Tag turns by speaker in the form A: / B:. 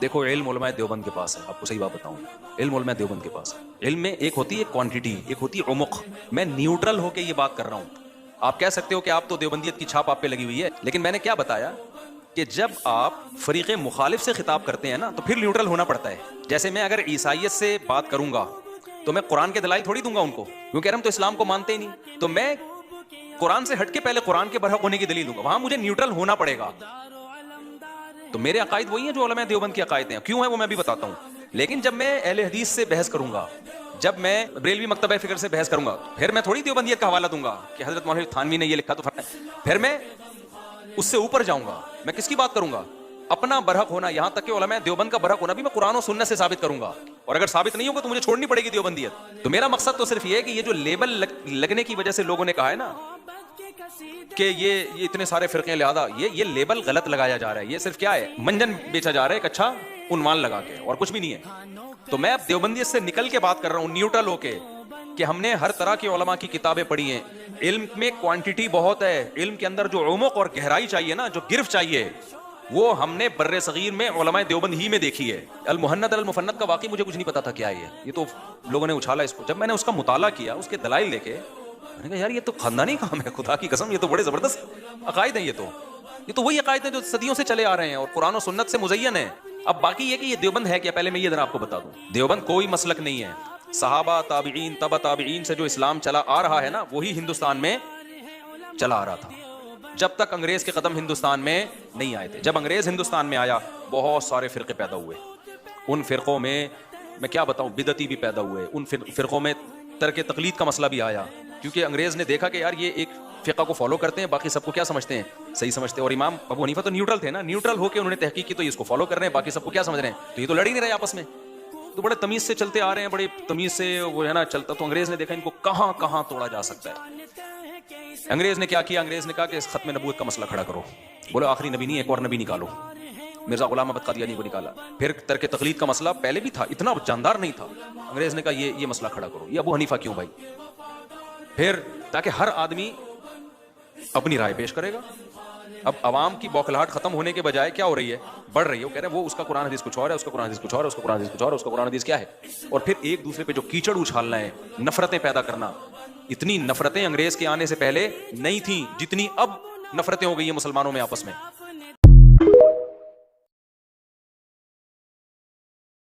A: دیکھو علم علماء دیوبند کے پاس ہے، آپ کو صحیح بات بتاؤں، علم علماء دیوبند کے پاس ہے۔ علم میں ایک ہوتی ہے کوانٹٹی، ایک ہوتی ہے عمق۔ میں نیوٹرل ہو کے یہ بات کر رہا ہوں۔ آپ کہہ سکتے ہو کہ آپ تو دیوبندیت کی چھاپ آپ پہ لگی ہوئی ہے، لیکن میں نے کیا بتایا کہ جب آپ فریق مخالف سے خطاب کرتے ہیں نا تو پھر نیوٹرل ہونا پڑتا ہے۔ جیسے میں اگر عیسائیت سے بات کروں گا تو میں قرآن کے دلائل تھوڑی دوں گا ان کو، کیونکہ ہم تو اسلام کو مانتے ہی نہیں، تو میں قرآن سے ہٹ کے پہلے قرآن کے برحق ہونے کی دلیل دوں گا، وہاں مجھے نیوٹرل ہونا پڑے گا۔ تو میرے عقائد وہی ہیں جو علماء دیوبند کی عقائد ہیں، کیوں ہیں وہ میں بھی بتاتا ہوں۔ لیکن جب میں اہل حدیث سے بحث کروں گا، جب میں بریلوی مکتبہ فکر سے بحث کروں گا، پھر میں تھوڑی دیوبندیت کا حوالہ دوں گا کہ حضرت مولانا تھانوی نے یہ لکھا تو پھر میں اس سے اوپر جاؤں گا۔ میں کس کی بات کروں گا؟ اپنا برحق ہونا، یہاں تک کہ علماء دیوبند کا برحق ہونا بھی میں قرآن و سنت سے ثابت کروں گا، اور اگر ثابت نہیں ہوگا تو مجھے چھوڑنی پڑے گی دیوبندیت۔ تو میرا مقصد تو صرف یہ ہے کہ یہ جو لیبل لگنے کی وجہ سے لوگوں نے کہا ہے نا کہ یہ اتنے سارے فرقے، لہذا یہ لیبل غلط لگایا جا رہا ہے، یہ صرف کیا ہے، منجن بیچا جا رہا ہے ایک اچھا عنوان لگا کے، اور کچھ بھی نہیں ہے۔ تو میں اب دیوبندیت سے نکل کے بات کر رہا ہوں، نیوٹرل ہو کے، کہ ہم نے ہر طرح کے علماء کی کتابیں پڑھی ہیں۔ علم میں کوانٹٹی بہت ہے، علم کے اندر جو عمق اور گہرائی چاہیے نا، جو گرفت چاہیے، وہ ہم نے بر صغیر میں علماء دیوبند ہی میں دیکھی ہے۔ المحند المفند کا واقعی مجھے کچھ نہیں پتا تھا کیا ہے یہ تو لوگوں نے اچھالا اس کو۔ جب میں نے اس کا مطالعہ کیا، اس کے دلائل دیکھے، میں نے کہا یار یہ تو خاندانی کام ہے، خدا کی قسم یہ تو بڑے زبردست عقائد ہیں، یہ تو وہی عقائد ہیں جو صدیوں سے چلے آ رہے ہیں اور قرآن و سنت سے مزین ہیں۔ اب باقی یہ کہ یہ دیوبند ہے کیا، پہلے میں یہ ذرا آپ کو بتا دوں، دیوبند کوئی مسلک نہیں ہے۔ صحابہ، تابعین، تبع تابعین سے جو اسلام چلا آ رہا ہے نا، وہی ہندوستان میں چلا آ رہا تھا، جب تک انگریز کے قدم ہندوستان میں نہیں آئے تھے۔ جب انگریز ہندوستان میں آیا، بہت سارے فرقے پیدا ہوئے، ان فرقوں میں کیا بتاؤں، بدعتی بھی پیدا ہوئے، ان فرقوں میں ترک تقلید کا مسئلہ بھی آیا، کیونکہ انگریز نے دیکھا کہ یار یہ ایک فقہ کو فالو کرتے ہیں، باقی سب کو کیا سمجھتے ہیں، صحیح سمجھتے ہیں۔ اور امام ابو حنیفہ تو نیوٹرل تھے نا، نیوٹرل ہو کے انہوں نے تحقیق کی تو یہ اس کو فالو کر رہے ہیں، باقی سب کو کیا سمجھ رہے ہیں، تو یہ تو لڑ ہی نہیں رہے آپس میں، تو بڑے تمیز سے چلتے آ رہے ہیں، بڑے تمیز سے وہ ہے نا چلتا۔ تو انگریز نے دیکھا ان کو کہاں کہاں توڑا جا سکتا ہے۔ انگریز نے کیا کیا، انگریز نے کہا کہ اس ختم نبوت کا مسئلہ کھڑا کرو، بولے آخری نبی نہیں، ایک اور نبی نکالو، مرزا غلام احمد قادیانی کو نکالا۔ پھر ترک تقلید کا مسئلہ پہلے بھی تھا، اتنا جاندار نہیں تھا، انگریز نے کہا یہ مسئلہ کھڑا کرو، یہ ابو حنیفہ کیوں بھائی، پھر تاکہ ہر آدمی اپنی رائے پیش کرے گا۔ اب عوام کی بوکھلاہٹ ختم ہونے کے بجائے کیا ہو رہی ہے، بڑھ رہی ہے، وہ کہہ رہے ہیں وہ اس کا قرآن حدیث کچھ اور ہے، اس کا قرآن حدیث کچھ اور ہے، اس کا قرآن حدیث کچھ اور ہے، اس کا قرآن حدیث کیا ہے، اور پھر ایک دوسرے پہ جو کیچڑ اچھالنا ہے، نفرتیں پیدا کرنا۔ اتنی نفرتیں انگریز کے آنے سے پہلے نہیں تھیں جتنی اب نفرتیں ہو گئی ہیں مسلمانوں میں آپس میں۔